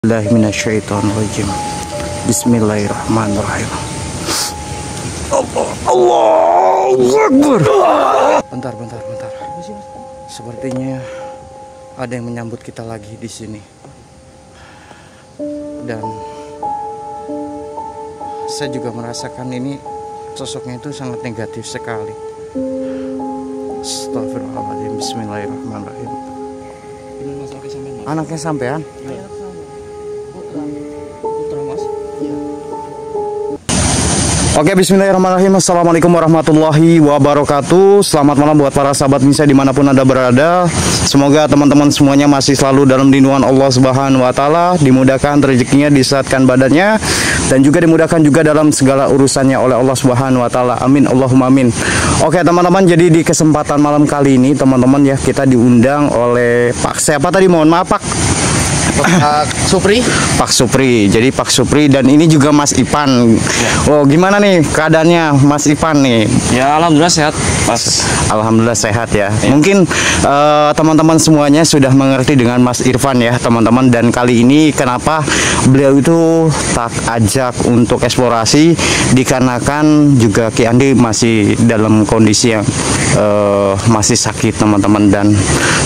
Bismillahirrahmanirrahim. Bismillahirrahmanirrahim. Allahu Akbar. Bentar. Sepertinya ada yang menyambut kita lagi di sini. Dan saya juga merasakan ini sosoknya itu sangat negatif sekali. Astagfirullahaladzim. Bismillahirrahmanirrahim. Anaknya sampean? Oke, bismillahirrahmanirrahim. Assalamualaikum warahmatullahi wabarakatuh. Selamat malam buat para sahabat Misa dimanapun Anda berada. Semoga teman-teman semuanya masih selalu dalam lindungan Allah Subhanahu wa Ta'ala, dimudahkan rezekinya, disehatkan badannya, dan juga dimudahkan juga dalam segala urusannya oleh Allah Subhanahu wa Ta'ala. Amin, Allahumma amin. Oke teman-teman, jadi di kesempatan malam kali ini teman-teman ya, kita diundang oleh Pak siapa tadi, mohon maaf Pak Supri. Pak Supri. Jadi Pak Supri dan ini juga Mas Ipan. Oh, gimana nih keadaannya Mas Ipan nih? Ya, alhamdulillah sehat, Mas. Alhamdulillah sehat ya. Mungkin teman-teman semuanya sudah mengerti dengan Mas Irfan ya, teman-teman. Dan kali ini kenapa beliau itu tak ajak untuk eksplorasi, dikarenakan juga Ki Andi masih dalam kondisi yang masih sakit, teman-teman. Dan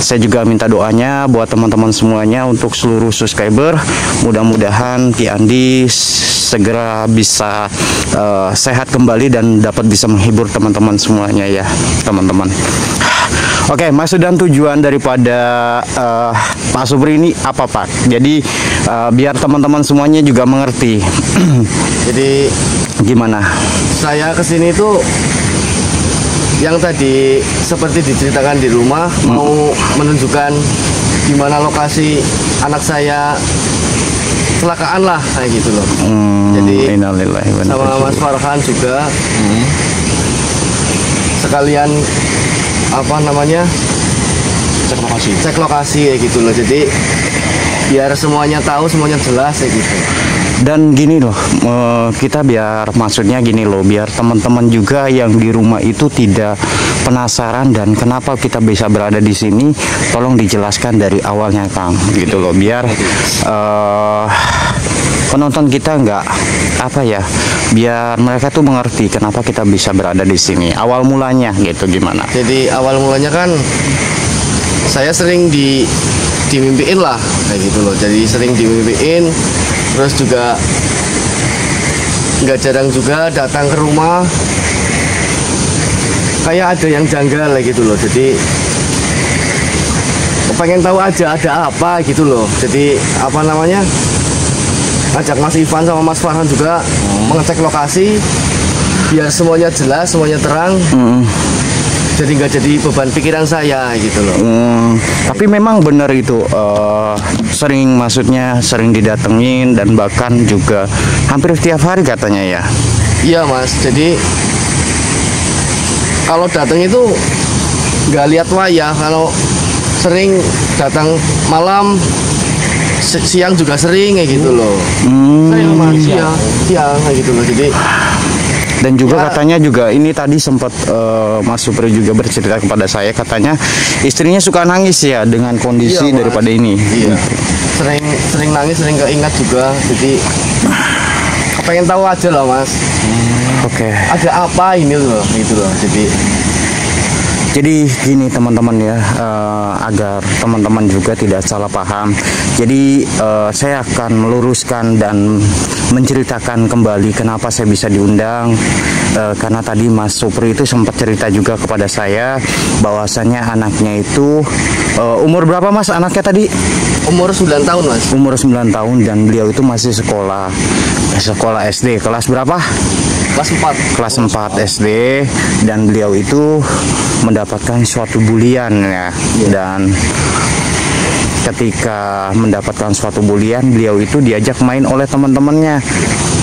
saya juga minta doanya buat teman-teman semuanya untuk seluruh subscriber, mudah-mudahan Ki Andi segera bisa sehat kembali dan dapat bisa menghibur teman-teman semuanya ya, teman-teman. Oke, maksud dan tujuan daripada Pak Supri ini apa Pak? Jadi biar teman-teman semuanya juga mengerti. Jadi gimana? saya kesini itu yang tadi seperti diceritakan di rumah, mau menunjukkan di mana lokasi anak saya kecelakaan lah, kayak gitu loh. Jadi sama Mas Farhan juga sekalian apa namanya cek lokasi kayak gitu loh. Jadi biar semuanya tahu, semuanya jelas kayak gitu. Dan gini loh, kita biar maksudnya gini loh, biar teman-teman juga yang di rumah itu tidak penasaran dan kenapa kita bisa berada di sini, tolong dijelaskan dari awalnya Kang, gitu loh, biar penonton kita nggak apa ya, biar mereka tuh mengerti kenapa kita bisa berada di sini, awal mulanya gitu gimana. Jadi awal mulanya kan saya sering dimimpiin lah kayak gitu loh. Jadi sering dimimpiin, terus juga nggak jarang juga datang ke rumah kayak ada yang janggal kayak gitu loh. Jadi pengen tahu aja ada apa gitu loh. Jadi apa namanya, ajak Mas Ivan sama Mas Farhan juga mengecek lokasi biar semuanya jelas, semuanya terang. Jadi nggak jadi beban pikiran saya gitu loh. Tapi memang benar itu sering, maksudnya sering didatengin dan bahkan juga hampir tiap hari katanya ya. Iya Mas, jadi kalau datang itu nggak lihat wayah. Kalau sering datang malam, siang juga sering kayak gitu loh. Sering Mas, siang kayak gitu loh. Jadi dan juga ya, katanya juga ini tadi sempat Mas Supri juga bercerita kepada saya, katanya istrinya suka nangis ya dengan kondisi daripada ini. Iya. Sering nangis, sering keingat juga. Jadi pengen tahu aja lah Mas. Oke. Ada apa ini loh, gitu loh. Jadi gini teman-teman ya, agar teman-teman juga tidak salah paham. Jadi saya akan meluruskan dan menceritakan kembali kenapa saya bisa diundang. Karena tadi Mas Supri itu sempat cerita juga kepada saya bahwasannya anaknya itu umur berapa Mas anaknya tadi? Umur 9 tahun Mas. Umur 9 tahun dan beliau itu masih sekolah SD. Kelas berapa? Kelas 4 SD, dan beliau itu mendapatkan suatu bulian ya. Dan ketika mendapatkan suatu bulian, beliau itu diajak main oleh teman-temannya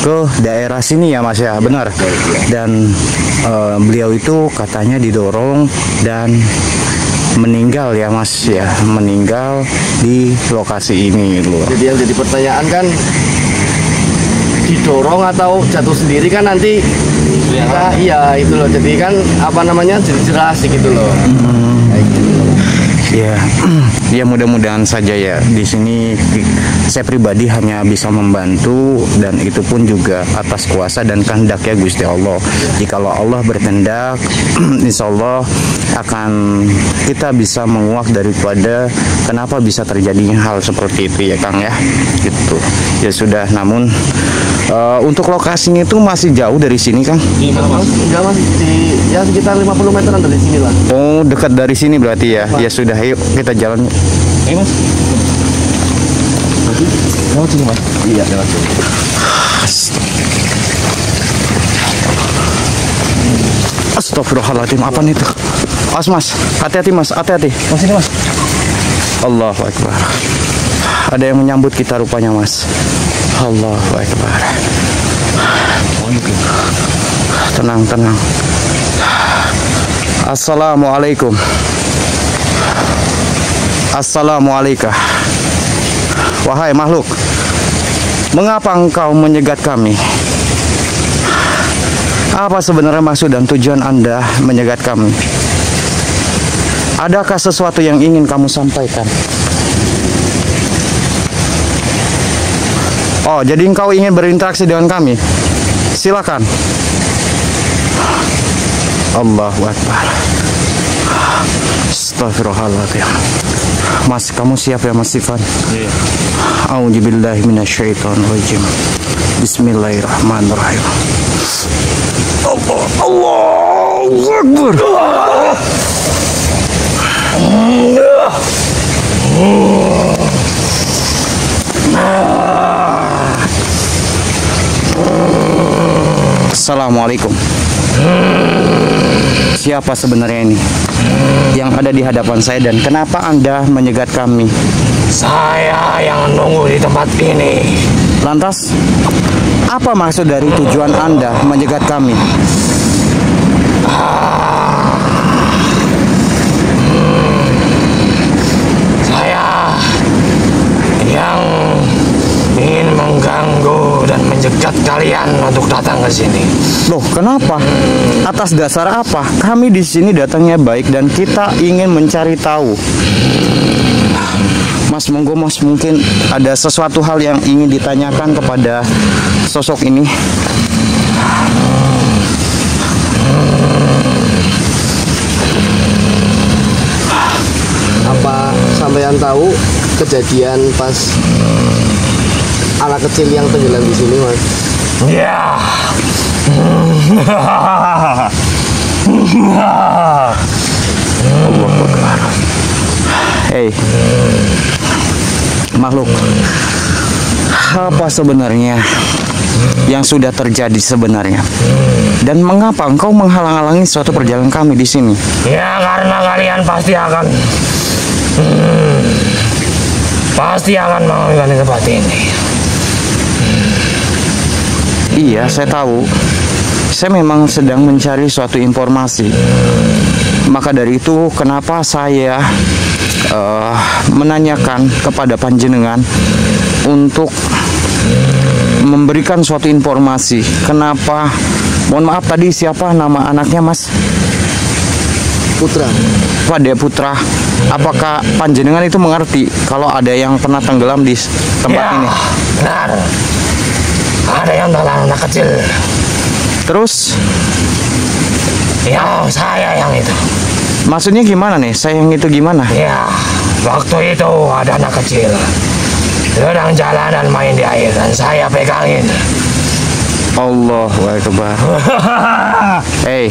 ke daerah sini ya Mas ya, benar. Dan beliau itu katanya didorong dan meninggal ya Mas ya, meninggal di lokasi ini gitu. Jadi yang jadi pertanyaan kan, didorong atau jatuh sendiri kan nanti kita, iya itu loh. Jadi kan apa namanya, jadi jelas gitu loh. Kayak gitu. Ya, ya mudah-mudahan saja ya. Di sini saya pribadi hanya bisa membantu dan itu pun juga atas kuasa dan kehendak ya Gusti Allah. Jikalau Allah berkehendak, insya Allah akan kita bisa menguak daripada kenapa bisa terjadinya hal seperti itu ya Kang ya. Gitu. Ya sudah, namun untuk lokasinya itu masih jauh dari sini Kang? Enggak mas, ya sekitar 50 meteran dari sini lah. Oh, dekat dari sini berarti ya. Ya sudah, ayo kita jalan. Mas. Lewat sini, Mas. Iya, lewat sini. Astagfirullahaladzim, apa nih itu? Mas, hati-hati Mas, hati-hati. Mas ini, Mas. Allahu Akbar. Ada yang menyambut kita rupanya Mas. Allahu Akbar. Tenang, tenang. Assalamualaikum. Assalamualaikum. Wahai makhluk, mengapa engkau menyegat kami? Apa sebenarnya maksud dan tujuan Anda menyegat kami? Adakah sesuatu yang ingin kamu sampaikan? Oh, jadi engkau ingin berinteraksi dengan kami? Silakan. Allahu Akbar. Astagfirullahaladzim. Mas, kamu siap ya Mas Sifan? Iya. A'udzubillahi minasyaitonirrajim. Bismillahirrahmanirrahim. Allahu Akbar. Assalamualaikum. Siapa sebenarnya ini yang ada di hadapan saya dan kenapa Anda menyegat kami? Saya yang nunggu di tempat ini. Lantas, apa maksud dari tujuan Anda menyegat kami? Saya yang ingin mengganggu dan menjegat kalian untuk datang ke sini. Loh, kenapa? Atas dasar apa? Kami di sini datangnya baik dan kita ingin mencari tahu. Mas, monggo Mas, mungkin ada sesuatu hal yang ingin ditanyakan kepada sosok ini. Apa sampean tahu kejadian pas anak kecil yang tenggelam di sini mas? Ya. Allahu Akbar. Hei, makhluk, apa sebenarnya yang sudah terjadi sebenarnya? Dan mengapa engkau menghalang-halangi suatu perjalanan kami di sini? Ya karena kalian pasti akan mengambil tempat ini. Iya, saya tahu. Saya memang sedang mencari suatu informasi. Maka dari itu, kenapa saya menanyakan kepada panjenengan untuk memberikan suatu informasi. Kenapa? Mohon maaf, tadi siapa nama anaknya, Mas? Putra. Pada Putra. Apakah panjenengan itu mengerti kalau ada yang pernah tenggelam di tempat Ya, ini? benar. Ada yang dalam anak kecil. Terus, Ya, saya yang itu. maksudnya gimana nih? Saya yang itu gimana? Ya, waktu itu ada anak kecil sedang jalan dan main di air dan saya pegangin. Allahu Akbar. Hei,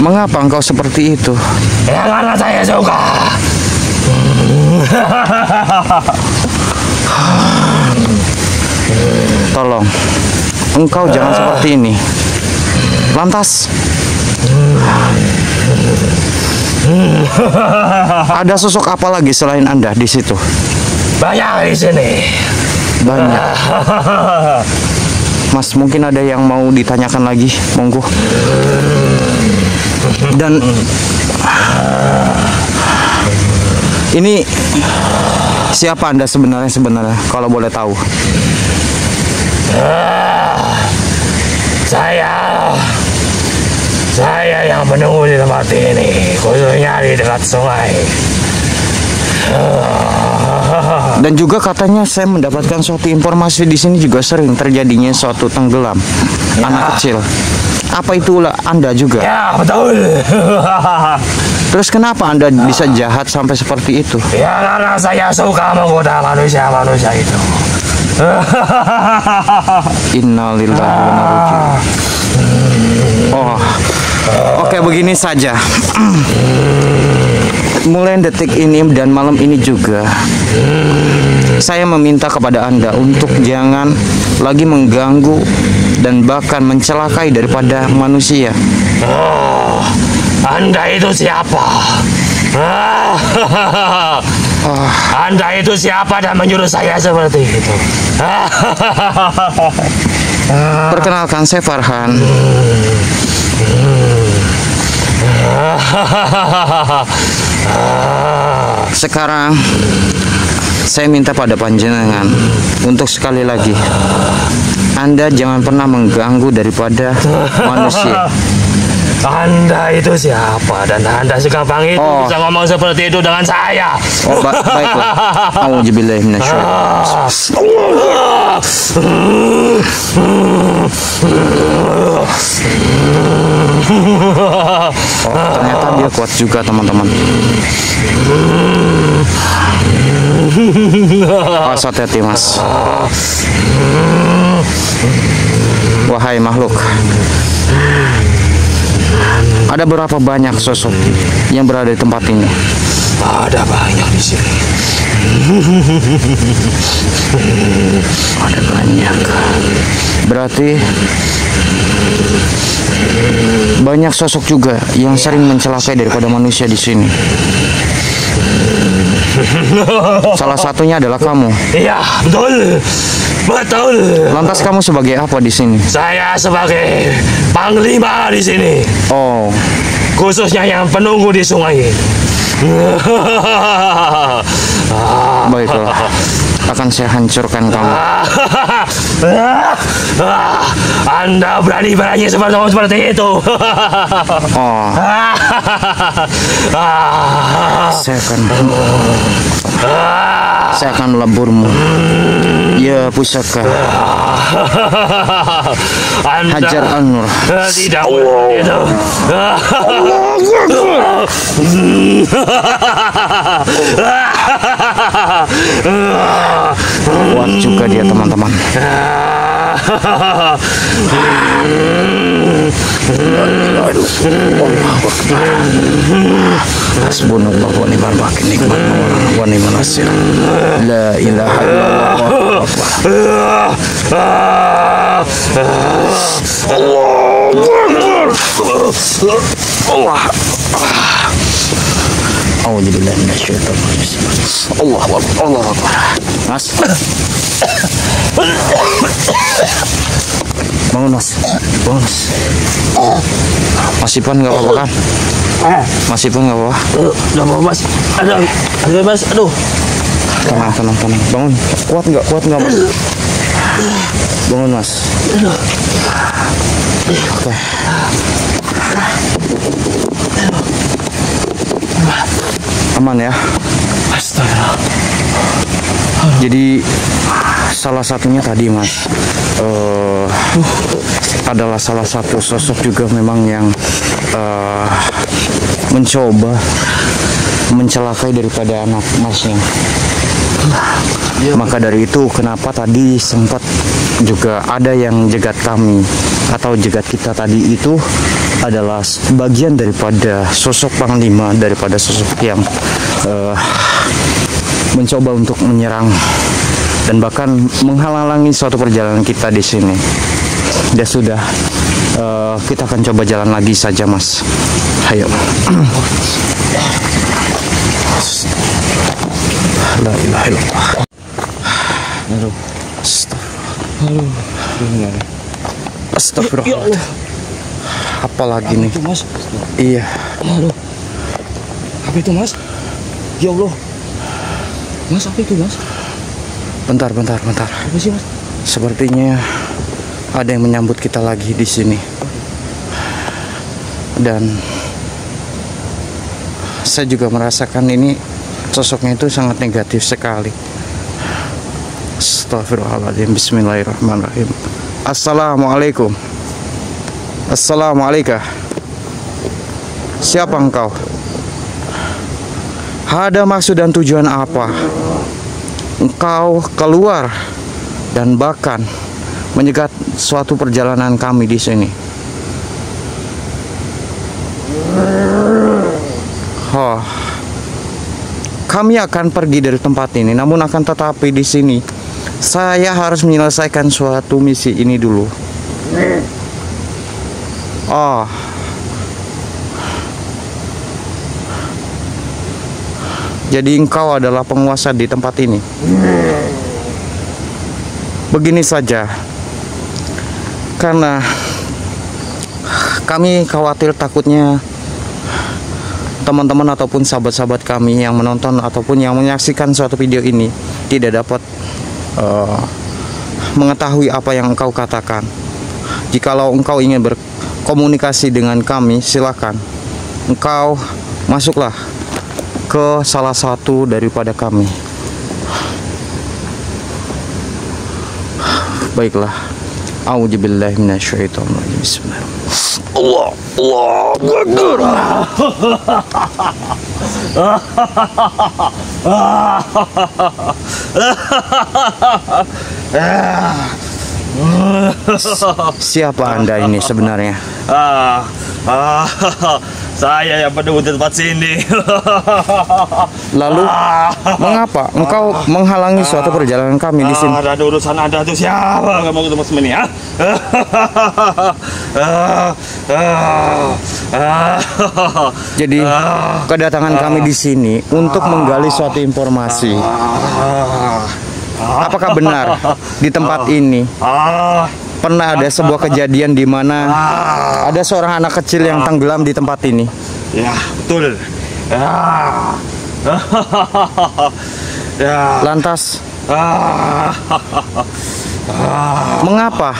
mengapa engkau seperti itu? Ya karena saya suka. Tolong, engkau jangan seperti ini. Lantas, ada sosok apa lagi selain Anda di situ? Banyak di sini. Banyak. Mas, mungkin ada yang mau ditanyakan lagi, monggo. Dan ini siapa Anda sebenarnya kalau boleh tahu? Saya yang menunggu di tempat ini, khususnya di dekat sungai. Dan juga katanya saya mendapatkan suatu informasi di sini juga sering terjadinya suatu tenggelam anak kecil. Apa itulah Anda juga? Ya, betul. Terus kenapa Anda bisa jahat sampai seperti itu? Ya, karena saya suka menggoda manusia-manusia itu. Innalillahi wa inna ilaihi raji'un. Oh, oke, begini saja. Mulai detik ini dan malam ini juga, saya meminta kepada Anda untuk jangan lagi mengganggu dan bahkan mencelakai daripada manusia. Oh, Anda itu siapa? Anda itu siapa dan menyuruh saya seperti itu? Perkenalkan, saya Farhan. Sekarang saya minta pada panjenengan untuk sekali lagi Anda jangan pernah mengganggu daripada manusia. Anda itu siapa dan Anda segampang itu bisa ngomong seperti itu dengan saya? Oh, baiklah. Auzubillahi minasyaitonir. Oh, ternyata dia kuat juga, teman-teman. Awas hati-hati, Mas. Wahai makhluk, ada berapa banyak sosok yang berada di tempat ini? Ada banyak di sini. Ada banyak. Berarti banyak sosok juga yang sering mencelakai daripada manusia di sini. Salah satunya adalah kamu. Iya, betul. Betul. Lantas kamu sebagai apa di sini? Saya sebagai panglima di sini. Oh, Khususnya yang penunggu di sungai. baiklah. Akan saya hancurkan kamu. Anda berani-berani seperti itu. Oh, saya akan meleburmu. Ya pusaka Hajar An-Nur. Tidak boleh itu. Kuat juga dia, teman-teman. Hasbunallah wa ni'mal wakil, nikmat mawla wa ni'mal nasir. La ilaha illallah. Allah. Auzubillahi minasyaitonir rajim. Allahu akbar. Allahu akbar. Mas. Bangun, Mas. Bangun, Mas. Mas Ipan nggak apa-apa kan? Mas Ipan nggak apa-apa? Udah mau, Mas. Aduh, Mas. Aduh. Tenang, tenang, tenang. Bangun. Kuat nggak, Mas? Bangun, Mas. Oke. Aman ya? Astaga. Jadi salah satunya tadi, Mas, adalah salah satu sosok juga memang yang mencoba mencelakai daripada anak Masnya. Maka dari itu kenapa tadi sempat juga ada yang jegat kami atau jegat kita tadi itu adalah bagian daripada sosok panglima, daripada sosok yang mencoba untuk menyerang dan bahkan menghalangi suatu perjalanan kita di sini. Ya sudah, kita akan coba jalan lagi saja, Mas. Ayo. La ilaha illallah. Aduh. Astagfirullah. Apalagi nih? Mas. Iya. Aduh. Apa itu, Mas? Ya Allah. Mas, apa itu, Mas? Bentar. Apa sih, Mas? Sepertinya ada yang menyambut kita lagi di sini. Dan saya juga merasakan ini sosoknya itu sangat negatif sekali. Astagfirullahaladzim. Bismillahirrahmanirrahim. Assalamualaikum. Assalamualaikum. Siapa engkau? Ada maksud dan tujuan apa engkau keluar dan bahkan menyegat suatu perjalanan kami di sini? Oh, kami akan pergi dari tempat ini, namun akan tetapi di sini saya harus menyelesaikan suatu misi ini dulu. Oh, jadi engkau adalah penguasa di tempat ini. Begini saja, karena kami khawatir takutnya teman-teman ataupun sahabat-sahabat kami yang menonton ataupun yang menyaksikan suatu video ini tidak dapat mengetahui apa yang engkau katakan. Jikalau engkau ingin berkomunikasi dengan kami, silakan engkau masuklah ke salah satu daripada kami. Baiklah. A'udzubillahi minasyaitonirrajim. Bismillahirrahmanirrahim. Allah Akbar. Siapa Anda ini sebenarnya? Saya yang penduduk di tempat sini. Lalu mengapa engkau menghalangi suatu perjalanan kami di sini? Ada urusan Anda tuh siapa? Kamu ketemu sama ini, ya? Jadi kedatangan kami di sini untuk menggali suatu informasi. Apakah benar di tempat ini pernah ada sebuah kejadian di mana ada seorang anak kecil yang tenggelam di tempat ini? Ya, betul. Lantas mengapa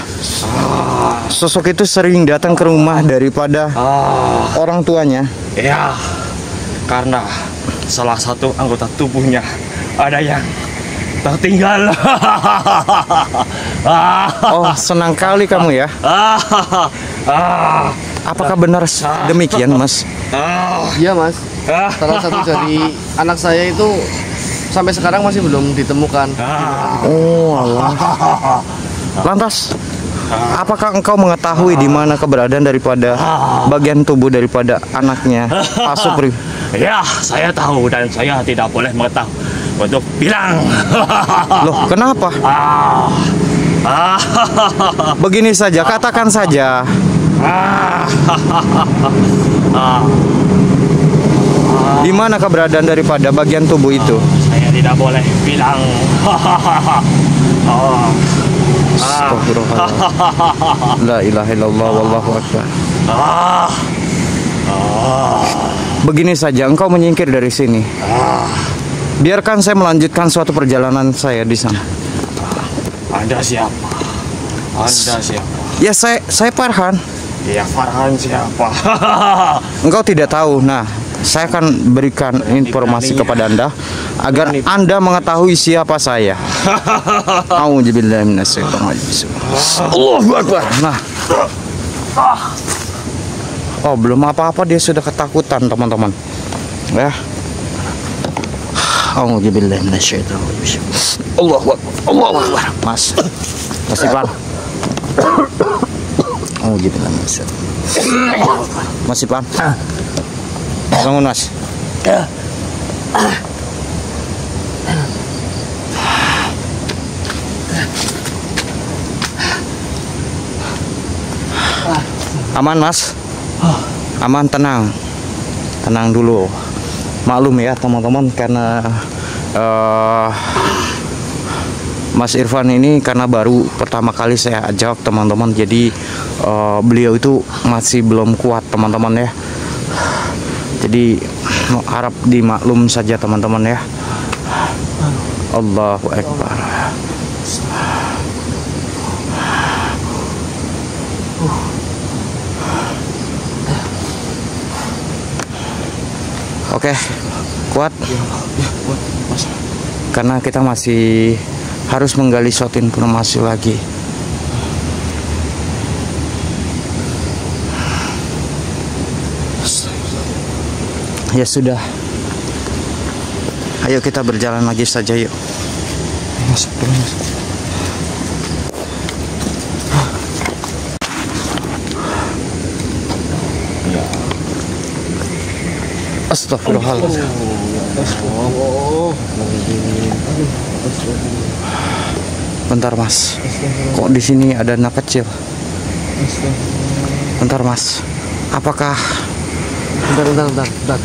sosok itu sering datang ke rumah daripada orang tuanya? Ya, karena salah satu anggota tubuhnya ada yang tertinggal. Oh, senang kali kamu ya. Apakah benar demikian, Mas? Iya, Mas. Salah satu dari anak saya itu sampai sekarang masih belum ditemukan. Oh, Allah. Lantas apakah engkau mengetahui di mana keberadaan daripada bagian tubuh daripada anaknya, Pak Supri? Ya, saya tahu dan saya tidak boleh mengetahui untuk bilang. Loh, kenapa? Begini saja, katakan saja. Di mana keberadaan daripada bagian tubuh itu? Saya tidak boleh bilang. Astagfirullahaladzim. La ilaha illallah wallahu akbar. Begini saja, engkau menyingkir dari sini. Biarkan saya melanjutkan suatu perjalanan saya di sana. Anda siapa? Anda siapa? Ya, saya Farhan. Ya, Farhan siapa? Engkau tidak tahu. Nah, saya akan berikan informasi kepada Anda agar Anda mengetahui siapa saya. A'udzubillahi minasyaitonirrajim. Allahu Akbar. Nah. Oh, belum apa-apa dia sudah ketakutan, teman-teman. Ya. A'udzubillahi minasyaitonirrajim. Allahu Akbar. Allahu Akbar. Mas. Masih pelan. A'udzubillahi minasyaitonirrajim. Masih pelan. Bangun, Mas. Aman, Mas? Aman, tenang. Tenang dulu. Maklum ya, teman-teman, karena Mas Irfan ini karena baru pertama kali saya ajak, teman-teman. Jadi beliau itu masih belum kuat, teman-teman ya. Jadi harap dimaklum saja, teman-teman ya. Allahu Akbar. Oke, kuat. Ya, kuat, Mas. Karena kita masih harus menggali suatu informasi lagi. Ya sudah. Ayo kita berjalan lagi saja yuk. Mas, tolong, Mas. Astagfirullahaladzim. Bentar Mas, kok di sini ada anak kecil? Bentar Mas, apakah? Bentar.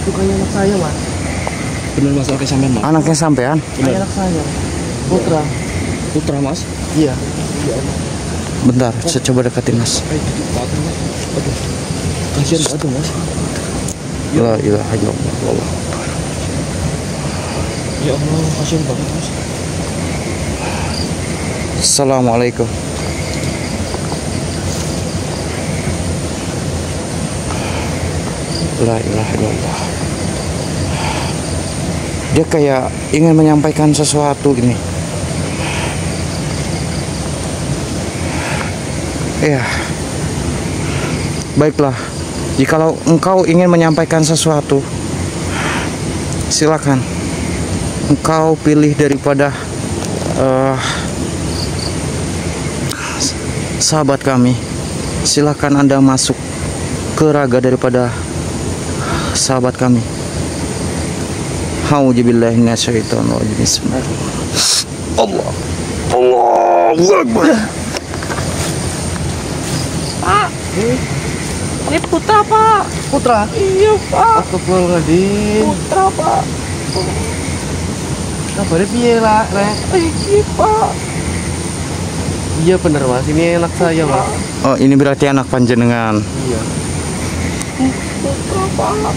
Bukannya anak saya, Mas. Bener Mas, oke sampean, Mas. Anaknya sampean? Anak saya. Putra. Putra, Mas. Iya. Bentar, saya coba deketin Mas. Aduh. Kasihan banget, Mas. La ilaha illallah. Ya Allah, kasihan banget, Mas. Assalamualaikum. La ilaha illallah. Dia kayak ingin menyampaikan sesuatu ini. Ya. Baiklah. Jikalau engkau ingin menyampaikan sesuatu, silakan. Engkau pilih daripada sahabat kami. Silakan Anda masuk ke raga daripada sahabat kami. Auzubillahi minasyaitonir rajim. Bismillahirrahmanirrahim. Allahu Akbar. Pak, ini Putra, Pak. Putra. Iya, Pak. Astagfirullahaladzim. Putra, Pak. Kabarnya piye lah, Rek? Iya, Pak. Iya bener, Mas. Ini anak saya, Mas. Oh, ini berarti anak panjenengan. Iya. Putra, Pak.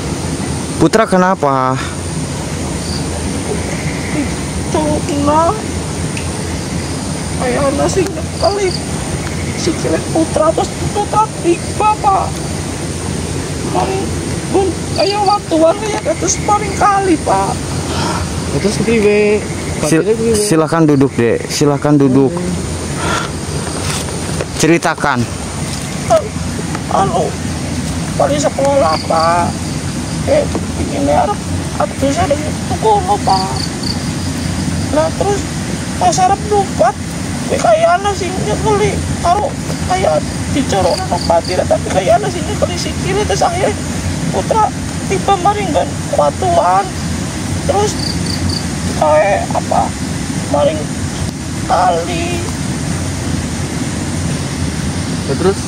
Putra kenapa? Cuma kayak nasi kali sikile Putra terus Putra tiba, Pak. Paling bun kayak waktuan kayak terus paling kali, Pak. Terus kepriwe? Silakan duduk, Dek. Silakan duduk. Ceritakan. Anu paling sekolah, Pak. Ini harap aku saya dari tukono, Pak. Nah terus pas harap lupa kayak anak sih nyekeli kalau kayak dicorong anak pati tapi kayak anak sih nyekeli sikile terus akhirnya Putra tiba maring kan kuatuan terus kayak apa maring kali. Ya, terus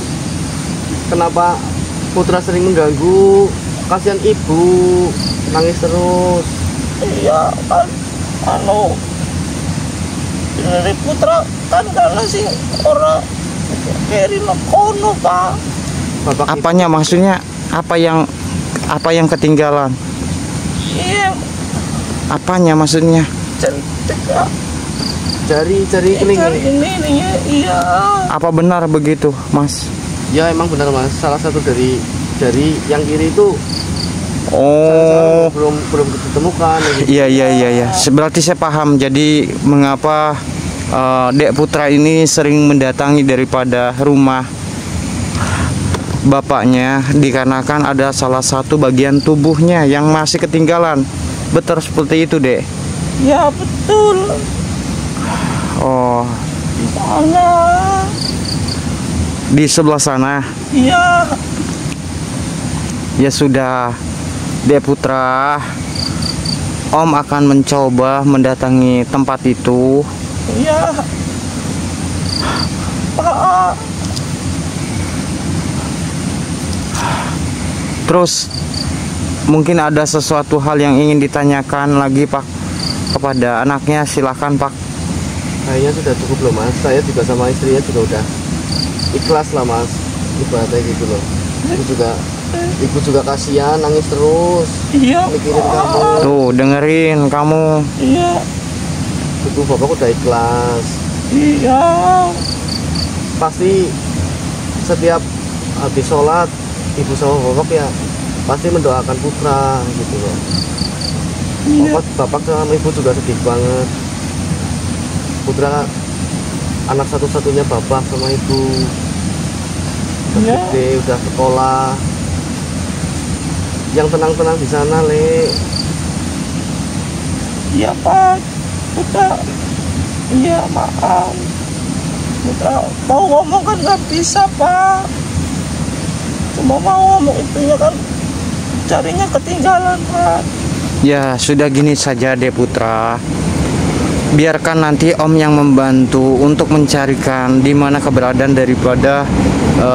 kenapa Putra sering mengganggu? Kasihan ibu nangis terus. Iya kan anu dari Putra kan karena sih orang kiri kono, Pak. Bapak Apanya maksudnya? Apa yang ketinggalan? Iya Apanya maksudnya? cantik ya. jari Cari keling. ini iya. Apa benar begitu, Mas? Ya emang benar, Mas. Salah satu dari jari yang kiri itu Oh, belum ditemukan. iya. Berarti saya paham. Jadi mengapa Dek Putra ini sering mendatangi daripada rumah bapaknya dikarenakan ada salah satu bagian tubuhnya yang masih ketinggalan. Betul seperti itu, Dek? Ya betul. Oh, Soalnya di sebelah sana. iya Ya sudah, Dek Putra. Om akan mencoba mendatangi tempat itu. iya Pak. Terus mungkin ada sesuatu hal yang ingin ditanyakan lagi, Pak, kepada anaknya. Silakan, Pak. Kayaknya sudah cukup loh, Mas. Saya juga sama istrinya juga udah ikhlas lah, Mas. Ibaratnya gitu loh. Ibu juga kasihan, nangis terus, Iya mikirin kamu. Tuh, dengerin kamu. Iya Ibu bapak udah ikhlas. iya Pasti setiap habis sholat, ibu sama bapak ya pasti mendoakan putra gitu loh. Bapak sama ibu juga sedih banget. Putra anak satu-satunya bapak sama ibu. Udah gede, udah sekolah. Yang tenang-tenang di sana, Le. Iya Pak, Putra. Iya maaf. Putra mau ngomong kan nggak bisa Pak. Cuma mau ngomong itunya kan jarinya ketinggalan Pak. Ya sudah, gini saja deh Putra. Biarkan nanti Om yang membantu untuk mencarikan di mana keberadaan daripada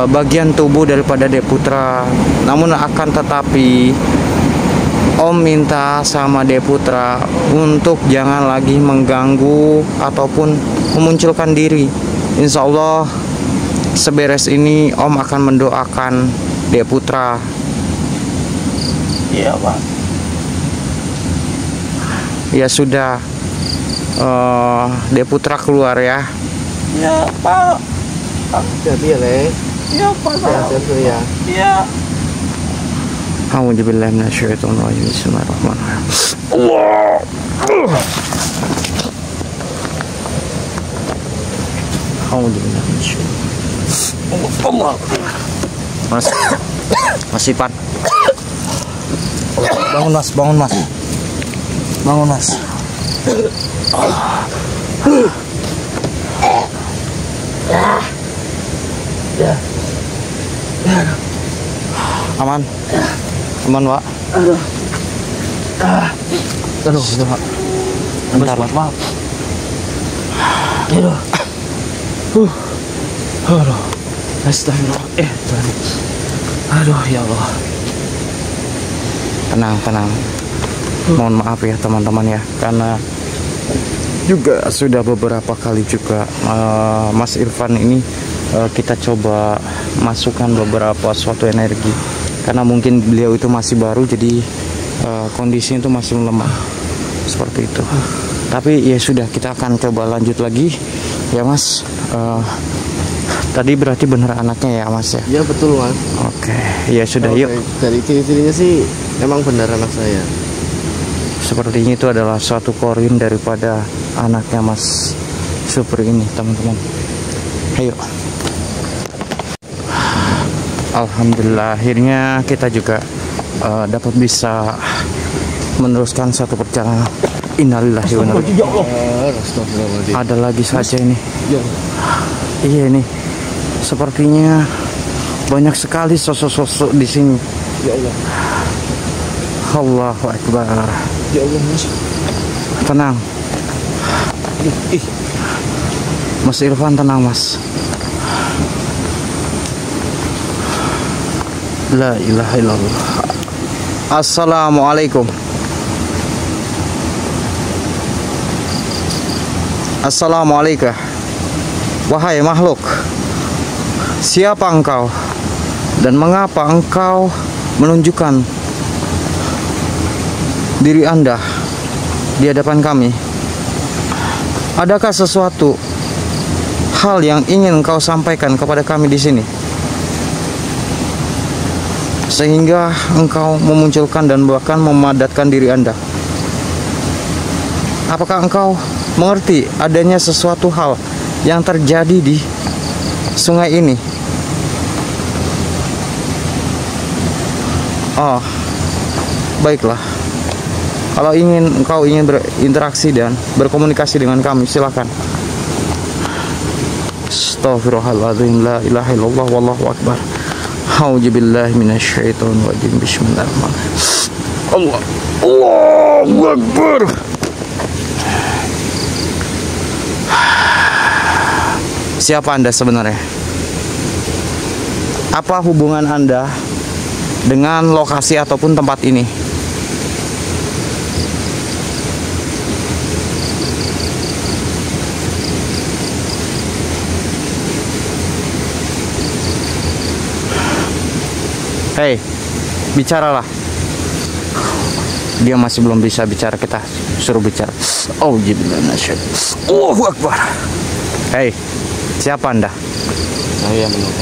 bagian tubuh daripada Dek Putra. Namun akan tetapi Om minta sama Dek Putra untuk jangan lagi mengganggu ataupun memunculkan diri. Insya Allah seberes ini Om akan mendoakan Dek Putra. Iya Pak. Ya sudah, Dek Putra keluar ya. Iya Pak. Jadi ya, Le. Iya Pak. Sehat-sehat ya. Iya. A'udzubillahi minasyaitonirrajim. Bismillahirrahmanirrahim. A'udzubillahi minasyaitonirrajim. Allah. Mas Ipan. Bangun Mas, bangun Mas. Bangun Mas. Aman. Aman, Pak. Aduh, Pak. Bentar, maaf. Aduh. Aduh. Astagfirullah. Aduh, ya Allah. Tenang, tenang. Mohon maaf ya teman-teman ya, karena juga sudah beberapa kali juga Mas Irfan ini kita coba masukkan beberapa suatu energi, karena mungkin beliau itu masih baru, jadi kondisinya itu masih lemah seperti itu. Tapi ya sudah, kita akan coba lanjut lagi ya Mas. Tadi berarti benar anaknya ya Mas ya? Iya betul Mas. Oke, ya sudah. Kalau Yuk, dari ciri-cirinya sih memang benar anak saya. sepertinya itu adalah suatu korin daripada anaknya Mas Supri ini teman-teman. Ayo. Alhamdulillah akhirnya kita juga dapat bisa meneruskan satu perjalanan. Innalillahi wa inna ilaihi raji'un. Ada lagi saja ini. Iya ini. Sepertinya banyak sekali sosok-sosok di sini. Ya Allah. Allahu Akbar. Ya Allah Mas. Tenang. Mas Irfan, tenang Mas. La ilaha illallah. Assalamualaikum. Assalamualaikum. Wahai makhluk, siapa engkau dan mengapa engkau menunjukkan diri Anda di hadapan kami? Adakah sesuatu hal yang ingin engkau sampaikan kepada kami di sini, sehingga engkau memunculkan dan bahkan memadatkan diri Anda? Apakah engkau mengerti adanya sesuatu hal yang terjadi di sungai ini? Oh, baiklah. Kalau engkau ingin berinteraksi dan berkomunikasi dengan kami, silakan. Astaghfirullahaladzim, la ilaha illallah, wallahu akbar. A'udzubillahi minasyaitonir rajim. Bismillahirrahmanirrahim. Allahu akbar. Siapa Anda sebenarnya? Apa hubungan Anda dengan lokasi ataupun tempat ini? Hei, bicaralah. Dia masih belum bisa bicara, kita suruh bicara. Oh, Allahu Akbar. Hei, siapa Anda? Saya menurut.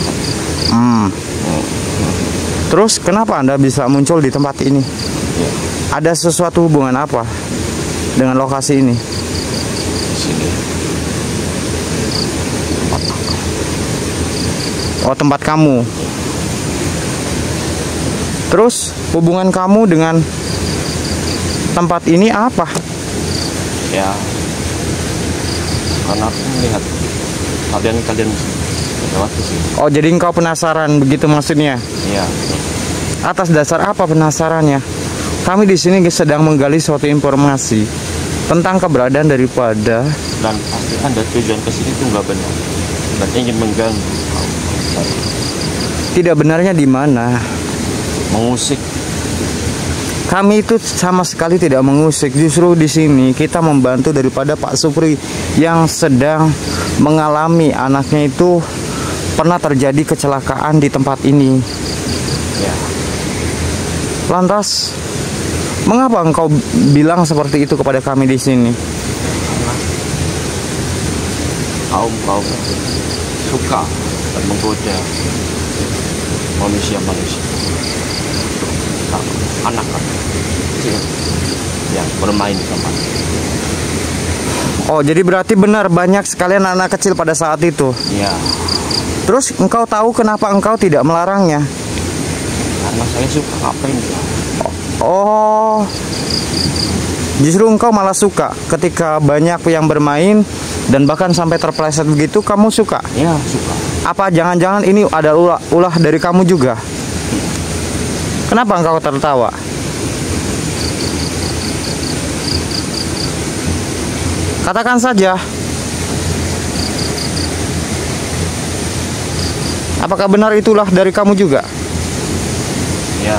Terus kenapa Anda bisa muncul di tempat ini? Ada sesuatu hubungan apa dengan lokasi ini? Sini. Oh, tempat kamu. Terus hubungan kamu dengan tempat ini apa? Ya, karena aku melihat kalian lewat ke sini. Oh, jadi engkau penasaran begitu maksudnya? Iya. Atas dasar apa penasarannya? Kami di sini sedang menggali suatu informasi tentang keberadaan daripada. Dan pasti Anda tujuan ke sini itu nggak benar dan ingin mengganggu. Tidak benarnya di mana? Mengusik. Kami itu sama sekali tidak mengusik. Justru di sini kita membantu daripada Pak Supri yang sedang mengalami anaknya itu pernah terjadi kecelakaan di tempat ini. Ya. Lantas, mengapa engkau bilang seperti itu kepada kami di sini? Kaum suka dan menggoda manusia-manusia, anak-anak kecil yang bermain di tempat. Oh, jadi berarti benar banyak sekali anak kecil pada saat itu. Ya, Terus engkau tahu kenapa engkau tidak melarangnya? karena saya suka ngapain ya. Oh, justru engkau malah suka ketika banyak yang bermain dan bahkan sampai terpeleset begitu, kamu suka? Ya, suka. Apa jangan-jangan ini ada ulah dari kamu juga? Kenapa engkau tertawa? Katakan saja. Apakah benar itulah dari kamu juga? Ya,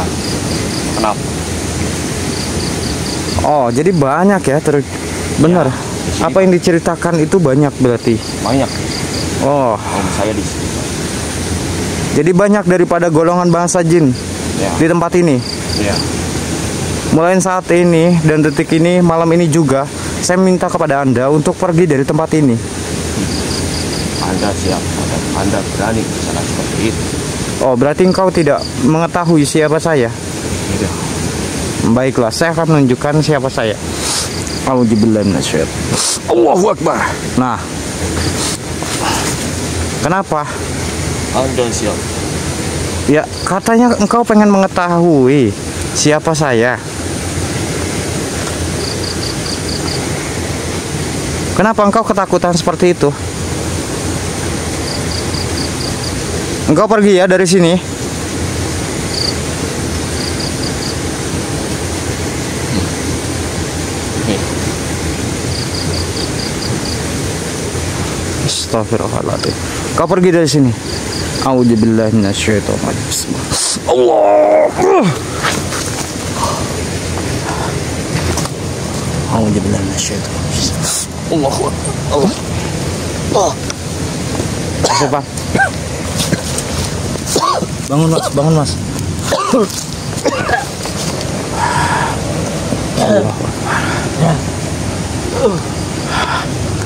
kenapa? Oh, jadi banyak ya, benar. Ya, di sini Apa yang diceritakan itu banyak berarti. banyak Oh, kaum saya di sini. jadi banyak daripada golongan bangsa jin Ya, di tempat ini. ya. Mulai saat ini dan detik ini, malam ini juga, saya minta kepada Anda untuk pergi dari tempat ini. Anda siapa dan Anda berani bicara seperti itu? Oh, berarti engkau tidak mengetahui siapa saya? Tidak. Baiklah, saya akan menunjukkan siapa saya. Auzubillahi minasyaitonir. Allahu Akbar. Nah, kenapa? Anda siapa? Ya, katanya engkau pengen mengetahui siapa saya. Kenapa engkau ketakutan seperti itu? Engkau pergi ya dari sini. Astagfirullahaladzim. Kau pergi dari sini. A'udzubillahi minasyaitonir rajim. Allah. A'udzubillahi minasyaitonir rajim. Allahu Akbar. Allah. Allah. Pak. Bangun Mas, bangun Mas. Allah.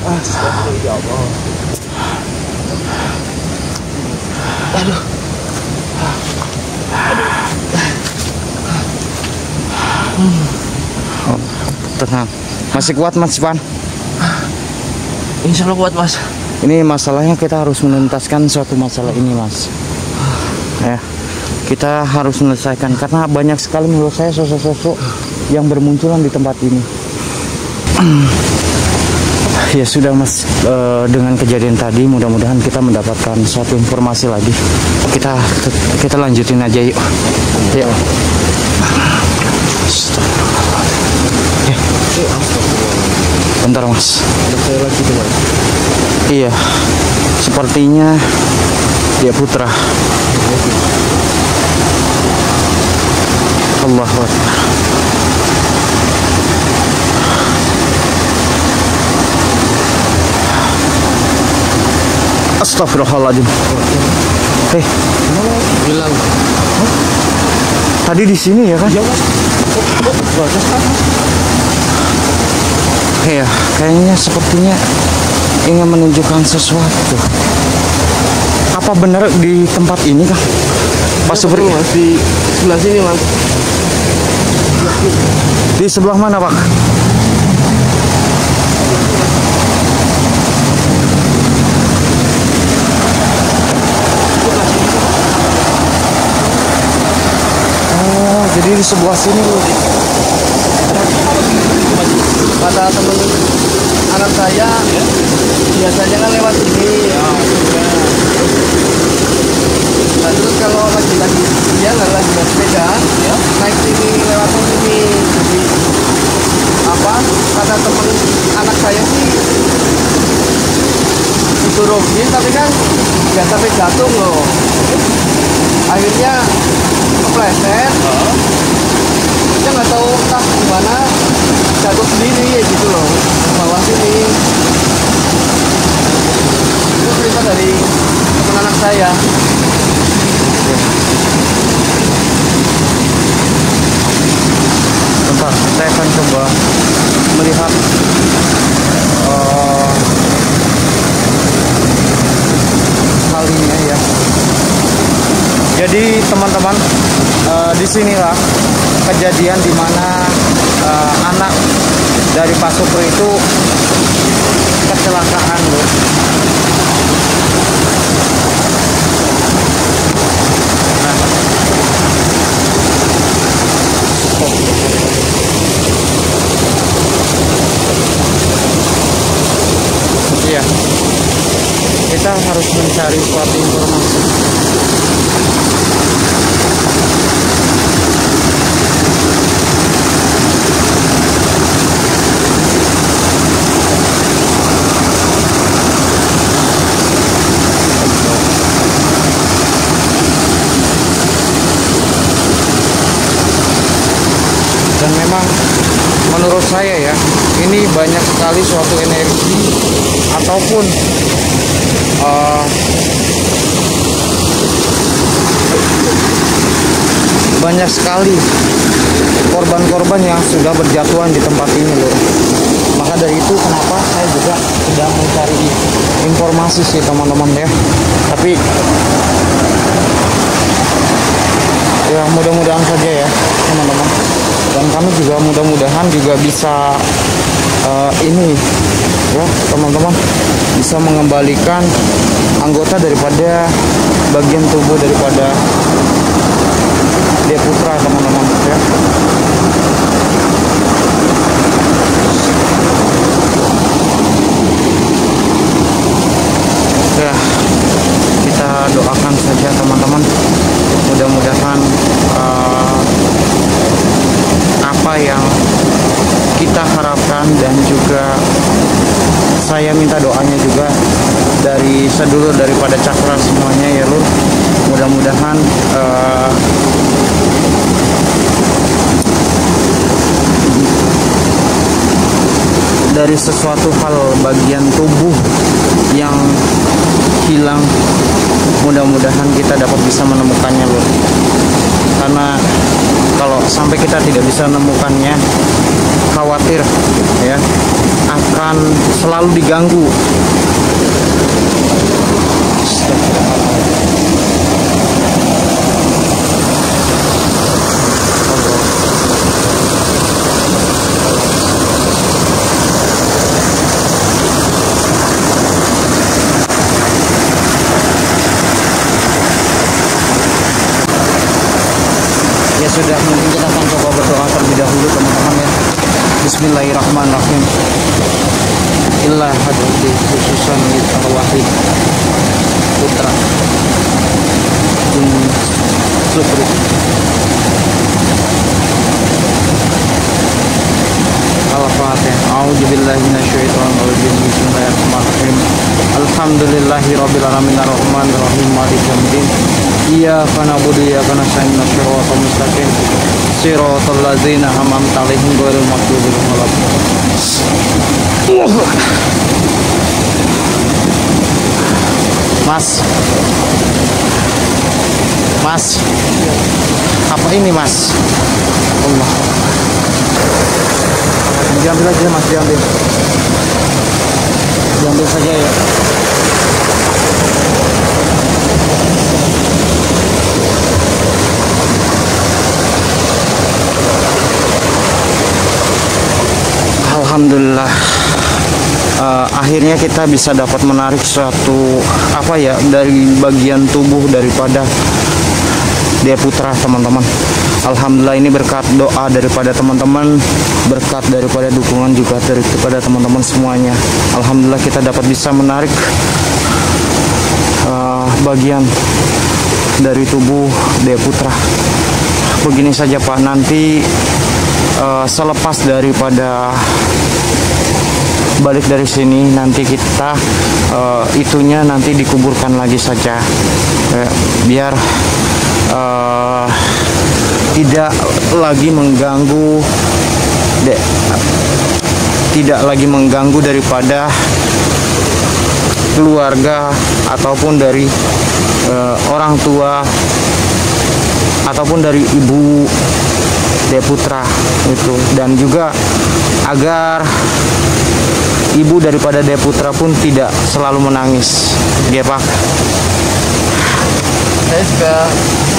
Astagfirullah. Aduh. Tenang. Masih kuat Mas Ivan? Insya Allah kuat Mas. Ini masalahnya kita harus menuntaskan suatu masalah ini Mas. Ya, kita harus menyelesaikan karena banyak sekali menurut saya sosok-sosok yang bermunculan di tempat ini. Ya sudah Mas, dengan kejadian tadi mudah-mudahan kita mendapatkan suatu informasi lagi. Kita lanjutin aja yuk. Yuk. Bentar Mas. Iya, sepertinya dia putra. Allahu Akbar. Astagfirullahaladzim. Bilang. Tadi di sini ya kan? Iya, kayaknya sepertinya ingin menunjukkan sesuatu. Apa benar di tempat ini Kang? Pak Supri. Mas, di sebelah sini Mas. Di sebelah mana Pak? Oh, jadi di sebelah sini loh. Kata temen anak saya, biasanya kan lewat sini. Nah, terus kalau lagi dia nggak lagi naik sepeda, naik sini lewat sini. Jadi apa? Kata temen anak saya sih diturunin, tapi kan nggak sampai jatuh loh. Akhirnya kepleset. Dia nggak tahu entah gimana jatuh sendiri ya gitu loh, bawah sini. Itu cerita dari teman anak saya. Bentar, saya akan coba melihat halinya ya. Jadi teman-teman, disinilah kejadian di mana anak dari Pak Supri itu kecelakaan loh. Iya, kita harus mencari suatu informasi. Dan memang menurut saya ya, ini banyak sekali suatu energi ataupun banyak sekali korban-korban yang sudah berjatuhan di tempat ini loh. Maka dari itu kenapa saya juga sedang mencari informasi sih teman-teman ya. Tapi ya mudah-mudahan saja ya teman-teman. Dan kami juga mudah-mudahan juga bisa ini ya teman-teman, bisa mengembalikan anggota daripada bagian tubuh daripada dia putra teman-teman ya. Ya, kita doakan saja teman-teman, mudah-mudahan apa yang kita harapkan, dan juga saya minta doanya juga dari sedulur daripada Cakra semuanya ya Lur. Mudah-mudahan dari sesuatu hal bagian tubuh yang hilang, mudah-mudahan kita dapat bisa menemukannya Lur. Karena kalau sampai kita tidak bisa menemukannya, khawatir ya akan selalu diganggu. Ya sudah, mungkin kita akan coba berdoa terlebih dahulu teman-teman ya. Bismillahirrahmanirrahim. Illa hadrati khususan wahid putra Supri. Al-Fatihah. A'udzubillahi minasyaitonir rajim. Bismillahirrahmanirrahim. Alhamdulillahirabbil alamin arrahmanir rahim maliki yaumiddin. Iyyaka na'budu wa iyyaka nasta'in ihdinas siratal mustaqim siratal ladzina an'amta 'alaihim ghairil maghdubi 'alaihim waladdallin. Mas, apa ini Mas? Allah, diambil aja Mas, diambil saja ya. Alhamdulillah. Akhirnya kita bisa dapat menarik suatu apa ya dari bagian tubuh daripada Dia Putra, teman-teman. Alhamdulillah, ini berkat doa daripada teman-teman, berkat daripada dukungan juga daripada teman-teman semuanya. Alhamdulillah kita dapat bisa menarik bagian dari tubuh Dia Putra. Begini saja Pak, nanti selepas daripada balik dari sini nanti kita itunya nanti dikuburkan lagi saja, biar tidak lagi mengganggu daripada keluarga ataupun dari orang tua ataupun dari ibu Dia Putra itu, dan juga agar ibu daripada Dia Putra pun tidak selalu menangis, ya Pak. Saya juga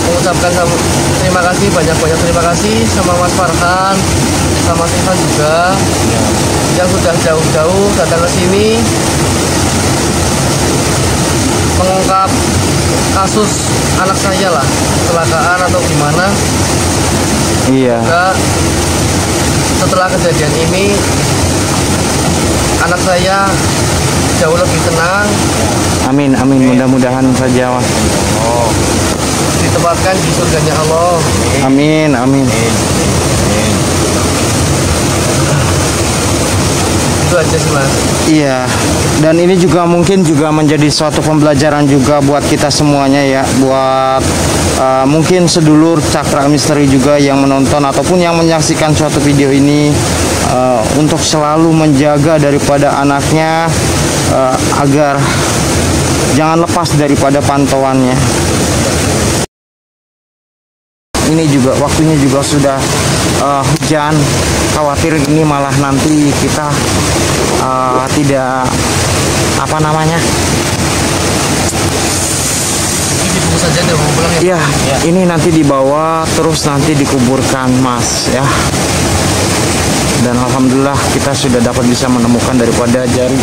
mengucapkan terima kasih, banyak-banyak terima kasih sama Mas Farhan, sama Mas Irfan juga yang sudah jauh-jauh datang ke sini mengungkap kasus anak saya lah, kecelakaan atau gimana. Iya. Juga setelah kejadian ini anak saya jauh lebih tenang. Amin, amin. Mudah-mudahan saja. Ditempatkan di surganya Allah. Amin, amin. Itu aja sih Mas. Iya. Dan ini juga mungkin juga menjadi suatu pembelajaran juga buat kita semuanya ya, buat mungkin sedulur Cakra Misteri juga yang menonton ataupun yang menyaksikan suatu video ini, untuk selalu menjaga daripada anaknya, agar jangan lepas daripada pantauannya. Ini juga waktunya juga sudah hujan, khawatir ini malah nanti kita tidak apa namanya. Ini saja deh, mau pulang ya. Iya, ini nanti dibawa terus nanti dikuburkan Mas ya. Dan alhamdulillah kita sudah dapat bisa menemukan daripada jari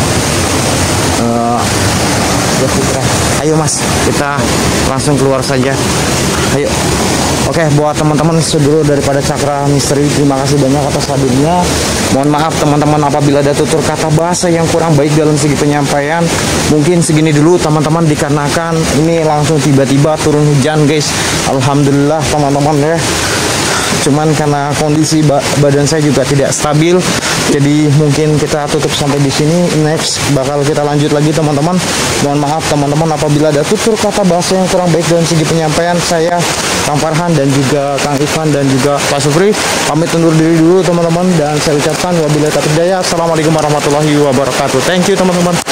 Dia Putra. Ayo Mas, kita langsung keluar saja. Ayo. Oke, buat teman-teman sedulur daripada Cakra Misteri, terima kasih banyak atas hadirnya. Mohon maaf teman-teman apabila ada tutur kata bahasa yang kurang baik dalam segi penyampaian. Mungkin segini dulu teman-teman, dikarenakan ini langsung tiba-tiba turun hujan guys. Alhamdulillah teman-teman ya. Cuman karena kondisi badan saya juga tidak stabil, jadi mungkin kita tutup sampai di sini. Next bakal kita lanjut lagi teman-teman. Mohon maaf teman-teman apabila ada tutur kata bahasa yang kurang baik dalam segi penyampaian. Saya Kang Farhan dan juga Kang Irfan dan juga Pak Supri pamit undur diri dulu teman-teman, dan saya ucapkan wabillahi taufiq hidayah. Assalamualaikum warahmatullahi wabarakatuh. Thank you teman-teman.